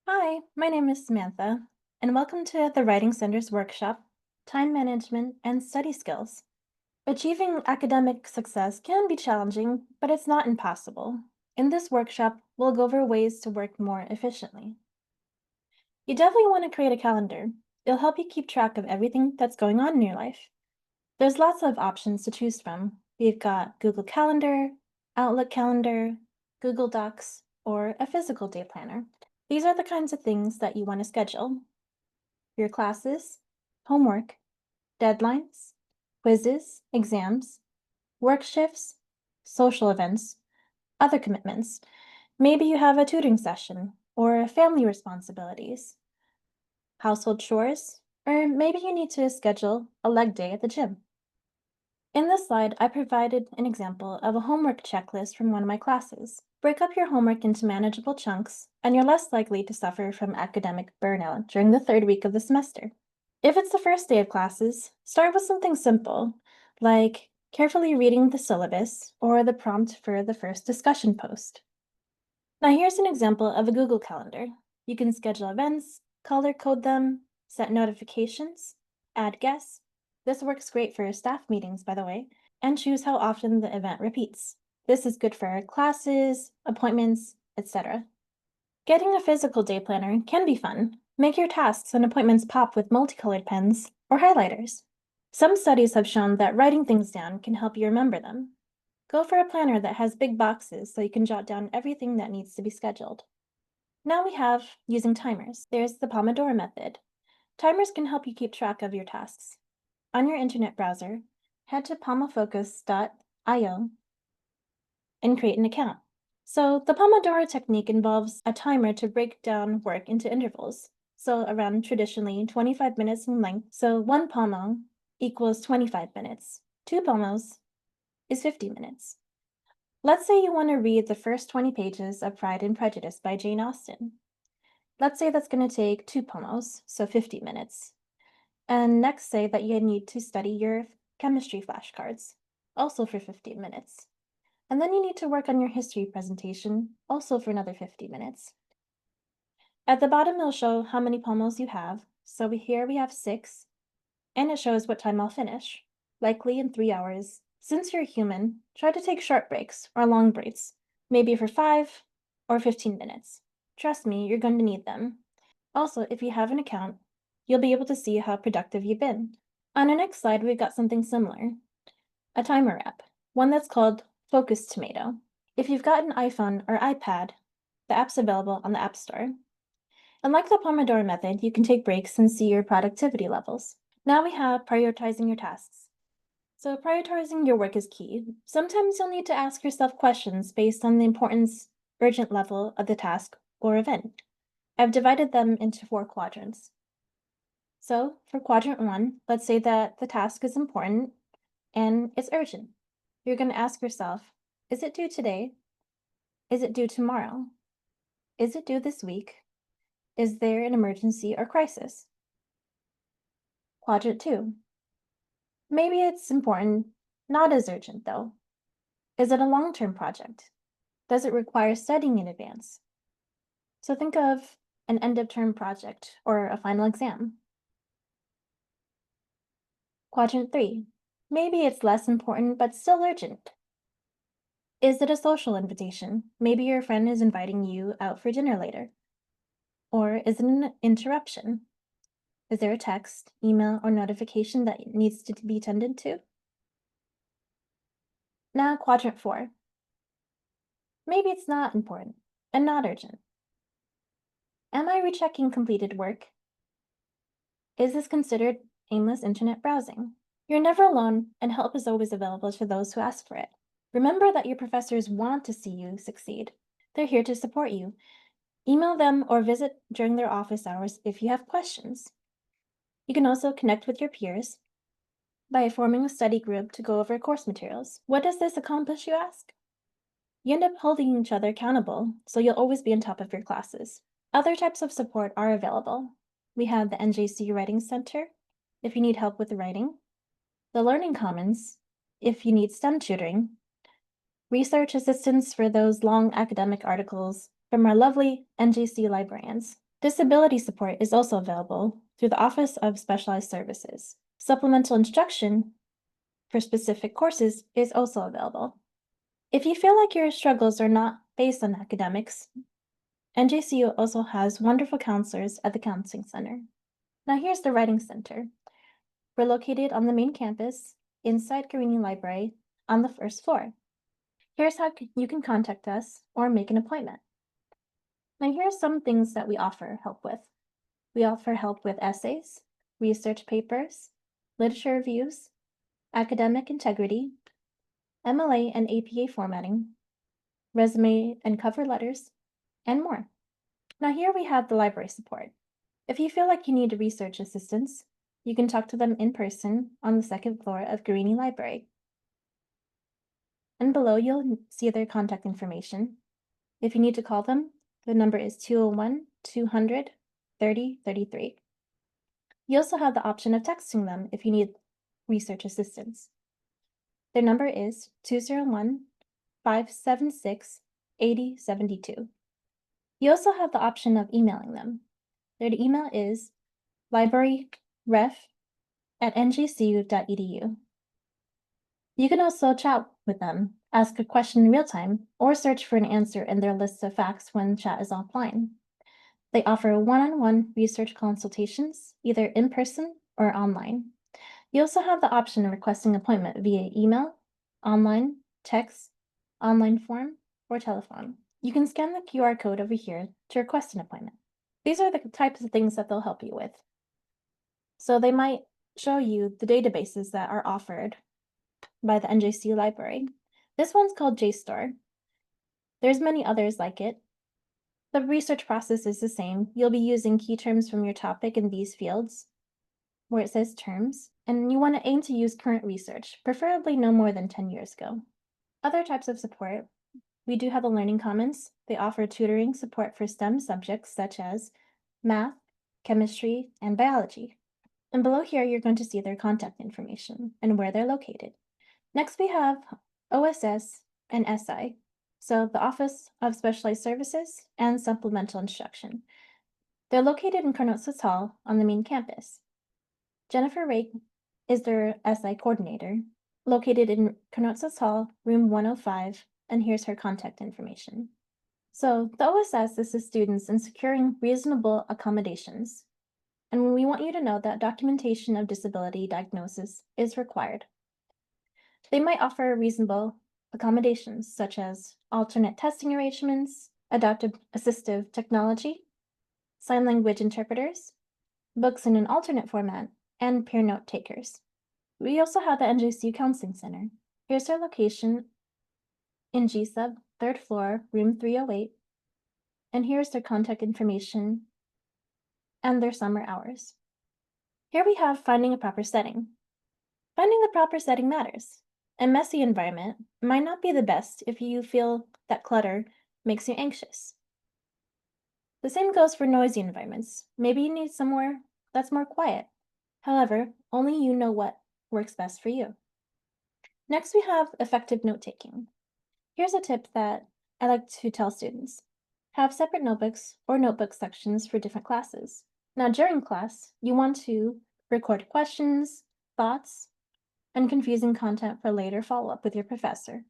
Hi, my name is Samantha, and welcome to the Writing Center's workshop, Time Management and Study Skills. Achieving academic success can be challenging, but it's not impossible. In this workshop, we'll go over ways to work more efficiently. You definitely want to create a calendar. It'll help you keep track of everything that's going on in your life. There's lots of options to choose from. We've got Google Calendar, Outlook Calendar, Google Docs, or a physical day planner. These are the kinds of things that you want to schedule: your classes, homework, deadlines, quizzes, exams, work shifts, social events, other commitments. Maybe you have a tutoring session or family responsibilities, household chores, or maybe you need to schedule a leg day at the gym. In this slide, I provided an example of a homework checklist from one of my classes. Break up your homework into manageable chunks, and you're less likely to suffer from academic burnout during the third week of the semester. If it's the first day of classes, start with something simple, like carefully reading the syllabus or the prompt for the first discussion post. Now here's an example of a Google Calendar. You can schedule events, color code them, set notifications, add guests. This works great for staff meetings, by the way, and choose how often the event repeats. This is good for classes, appointments, etc. Getting a physical day planner can be fun. Make your tasks and appointments pop with multicolored pens or highlighters. Some studies have shown that writing things down can help you remember them. Go for a planner that has big boxes so you can jot down everything that needs to be scheduled. Now we have using timers. There's the Pomodoro method. Timers can help you keep track of your tasks. On your internet browser, head to pomofocus.io and create an account. So the Pomodoro technique involves a timer to break down work into intervals. So around traditionally 25 minutes in length. So 1 pomo equals 25 minutes. 2 pomos is 50 minutes. Let's say you want to read the first 20 pages of Pride and Prejudice by Jane Austen. Let's say that's going to take 2 pomos, so 50 minutes. And next, say that you need to study your chemistry flashcards, also for 15 minutes. And then you need to work on your history presentation, also for another 50 minutes. At the bottom, it'll show how many pomos you have. So here we have 6, and it shows what time I'll finish, likely in 3 hours. Since you're human, try to take short breaks or long breaks, maybe for 5 or 15 minutes. Trust me, you're going to need them. Also, if you have an account, you'll be able to see how productive you've been. On our next slide, we've got something similar, a timer app, one that's called Focus Tomato. If you've got an iPhone or iPad, the app's available on the App Store. And like the Pomodoro method, you can take breaks and see your productivity levels. Now we have prioritizing your tasks. So prioritizing your work is key. Sometimes you'll need to ask yourself questions based on the importance, urgent level of the task or event. I've divided them into 4 quadrants. So for quadrant 1, let's say that the task is important and it's urgent. You're going to ask yourself, is it due today? Is it due tomorrow? Is it due this week? Is there an emergency or crisis? Quadrant 2. Maybe it's important, not as urgent though. Is it a long-term project? Does it require studying in advance? So think of an end-of-term project or a final exam. Quadrant 3. Maybe it's less important but still urgent. Is it a social invitation? Maybe your friend is inviting you out for dinner later. Or is it an interruption? Is there a text, email, or notification that needs to be attended to? Now, quadrant 4. Maybe it's not important and not urgent. Am I rechecking completed work? Is this considered aimless internet browsing? You're never alone, and help is always available to those who ask for it. Remember that your professors want to see you succeed. They're here to support you. Email them or visit during their office hours if you have questions. You can also connect with your peers by forming a study group to go over course materials. What does this accomplish, you ask? You end up holding each other accountable, so you'll always be on top of your classes. Other types of support are available. We have the NJCU Writing Center, if you need help with the writing, the Learning Commons, if you need STEM tutoring, research assistance for those long academic articles from our lovely NJCU librarians. Disability support is also available through the Office of Specialized Services. Supplemental instruction for specific courses is also available. If you feel like your struggles are not based on academics, NJCU also has wonderful counselors at the Counseling Center. Now here's the Writing Center. We're located on the main campus inside Guarini Library on the first floor. Here's how you can contact us or make an appointment. Now here are some things that we offer help with. We offer help with essays, research papers, literature reviews, academic integrity, MLA and APA formatting, resume and cover letters, and more. Now here we have the library support. If you feel like you need research assistance, you can talk to them in person on the second floor of Guarini Library. And below you'll see their contact information. If you need to call them, the number is 201-200-3033. You also have the option of texting them if you need research assistance. Their number is 201-576-8072. You also have the option of emailing them. Their email is libraryref@njcu.edu. You can also chat with them, ask a question in real time, or search for an answer in their list of facts when chat is offline. They offer one-on-one research consultations, either in person or online. You also have the option of requesting an appointment via email, online, text, online form, or telephone. You can scan the QR code over here to request an appointment. These are the types of things that they'll help you with. So they might show you the databases that are offered by the NJCU library. This one's called JSTOR. There's many others like it. The research process is the same. You'll be using key terms from your topic in these fields where it says terms, and you want to aim to use current research, preferably no more than 10 years ago. Other types of support. We do have the Learning Commons. They offer tutoring support for STEM subjects such as math, chemistry, and biology. And below here, you're going to see their contact information and where they're located. Next, we have OSS and SI, so the Office of Specialized Services and Supplemental Instruction. They're located in Carnotzas Hall on the main campus. Jennifer Rake is their SI coordinator, located in Carnotzas Hall, room 105, and here's her contact information. So the OSS assists students in securing reasonable accommodations, and we want you to know that documentation of disability diagnosis is required. They might offer reasonable accommodations such as alternate testing arrangements, adaptive assistive technology, sign language interpreters, books in an alternate format, and peer note takers. We also have the NJCU Counseling Center. Here's their location in G-Sub, 3rd floor, room 308, and here's their contact information and their summer hours. Here we have finding a proper setting. Finding the proper setting matters. A messy environment might not be the best if you feel that clutter makes you anxious. The same goes for noisy environments. Maybe you need somewhere that's more quiet. However, only you know what works best for you. Next, we have effective note-taking. Here's a tip that I like to tell students. Have separate notebooks or notebook sections for different classes. Now, during class, you want to record questions, thoughts, and confusing content for later follow-up with your professor.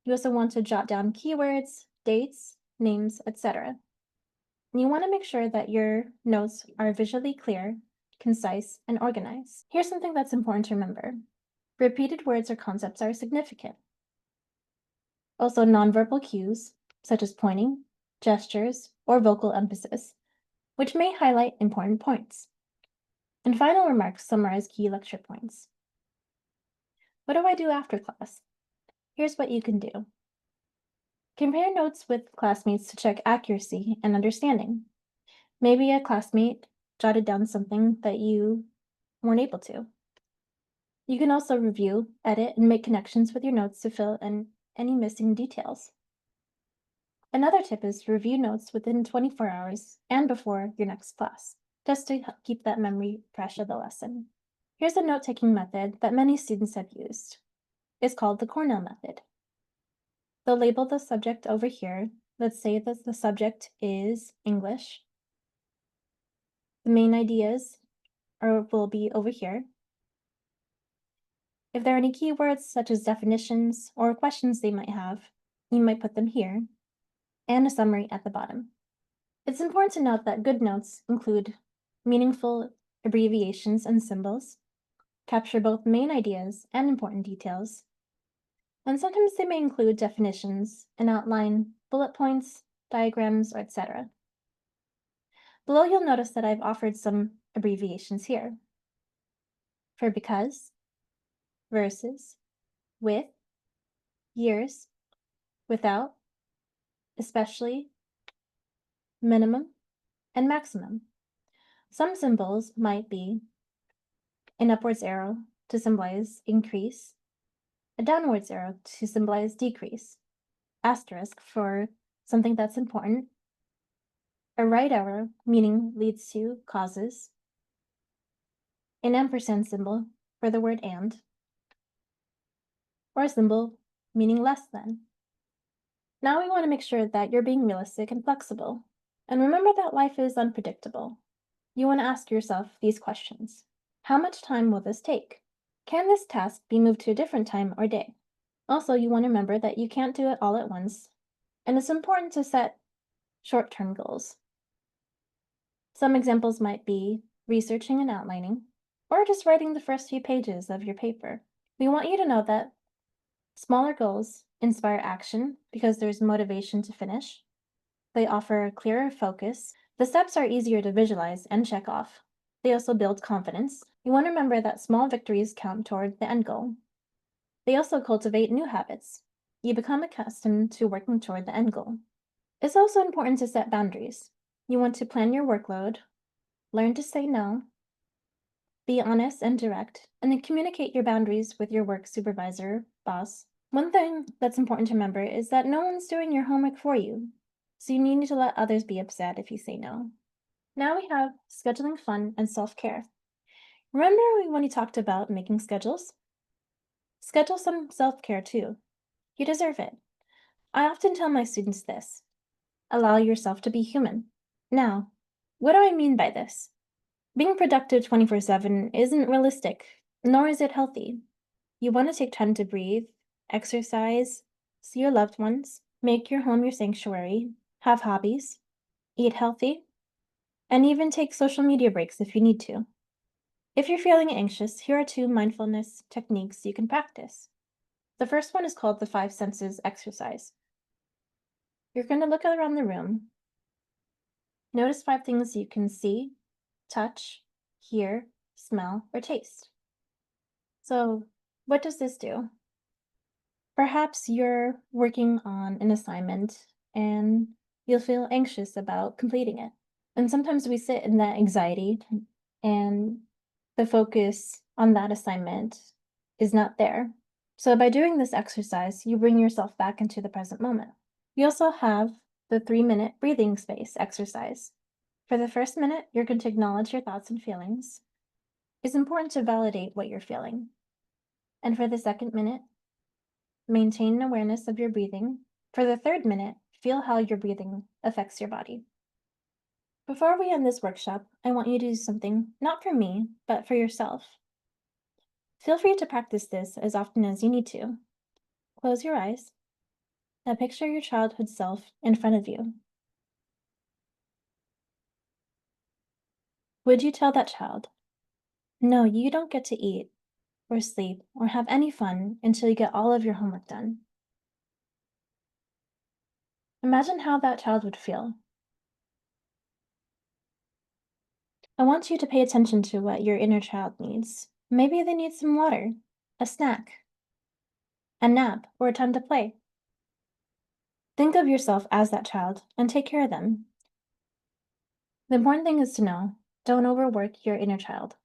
You also want to jot down keywords, dates, names, etc. And you want to make sure that your notes are visually clear, concise, and organized. Here's something that's important to remember. Repeated words or concepts are significant. Also, nonverbal cues, such as pointing, gestures, or vocal emphasis, which may highlight important points. And final remarks summarize key lecture points. What do I do after class? Here's what you can do. Compare notes with classmates to check accuracy and understanding. Maybe a classmate jotted down something that you weren't able to. You can also review, edit, and make connections with your notes to fill in any missing details. Another tip is to review notes within 24 hours and before your next class, just to keep that memory fresh of the lesson. Here's a note-taking method that many students have used. It's called the Cornell method. They'll label the subject over here Let's say that the subject is English. The main ideas will be over here. If there are any keywords such as definitions or questions they might have, you might put them here, and a summary at the bottom. It's important to note that good notes include meaningful abbreviations and symbols, capture both main ideas and important details, and sometimes they may include definitions and outline bullet points, diagrams, or etc. Below you'll notice that I've offered some abbreviations here for because, versus, with, years, without, especially, minimum, and maximum. Some symbols might be an upwards arrow to symbolize increase, a downwards arrow to symbolize decrease, asterisk for something that's important, a right arrow meaning leads to causes, an ampersand symbol for the word and, or a symbol meaning less than. Now we want to make sure that you're being realistic and flexible. And remember that life is unpredictable. You want to ask yourself these questions. How much time will this take? Can this task be moved to a different time or day? Also, you want to remember that you can't do it all at once, and it's important to set short-term goals. Some examples might be researching and outlining, or just writing the first few pages of your paper. We want you to know that smaller goals inspire action because there's motivation to finish. They offer a clearer focus. The steps are easier to visualize and check off. They also build confidence. You want to remember that small victories count toward the end goal. They also cultivate new habits. You become accustomed to working toward the end goal. It's also important to set boundaries. You want to plan your workload, learn to say no, be honest and direct, and then communicate your boundaries with your work supervisor, boss. One thing that's important to remember is that no one's doing your homework for you, so you need to let others be upset if you say no. Now we have scheduling fun and self-care. Remember when we talked about making schedules? Schedule some self-care too. You deserve it. I often tell my students this: allow yourself to be human. Now, what do I mean by this? Being productive 24/7 isn't realistic, nor is it healthy. You want to take time to breathe, exercise, see your loved ones, make your home your sanctuary, have hobbies, eat healthy, and even take social media breaks if you need to. If you're feeling anxious, here are 2 mindfulness techniques you can practice. The first one is called the 5 senses exercise. You're going to look around the room. Notice 5 things you can see, touch, hear, smell, or taste. So, what does this do? Perhaps you're working on an assignment and you'll feel anxious about completing it. And sometimes we sit in that anxiety and the focus on that assignment is not there. So by doing this exercise, you bring yourself back into the present moment. We also have the 3-minute breathing space exercise. For the first minute, you're going to acknowledge your thoughts and feelings. It's important to validate what you're feeling. And for the second minute, maintain an awareness of your breathing. For the third minute, feel how your breathing affects your body. Before we end this workshop, I want you to do something not for me, but for yourself. Feel free to practice this as often as you need to. Close your eyes. Now picture your childhood self in front of you. Would you tell that child, "No, you don't get to eat, or sleep, or have any fun until you get all of your homework done"? Imagine how that child would feel. I want you to pay attention to what your inner child needs. Maybe they need some water, a snack, a nap, or a time to play. Think of yourself as that child and take care of them. The important thing is to know, don't overwork your inner child.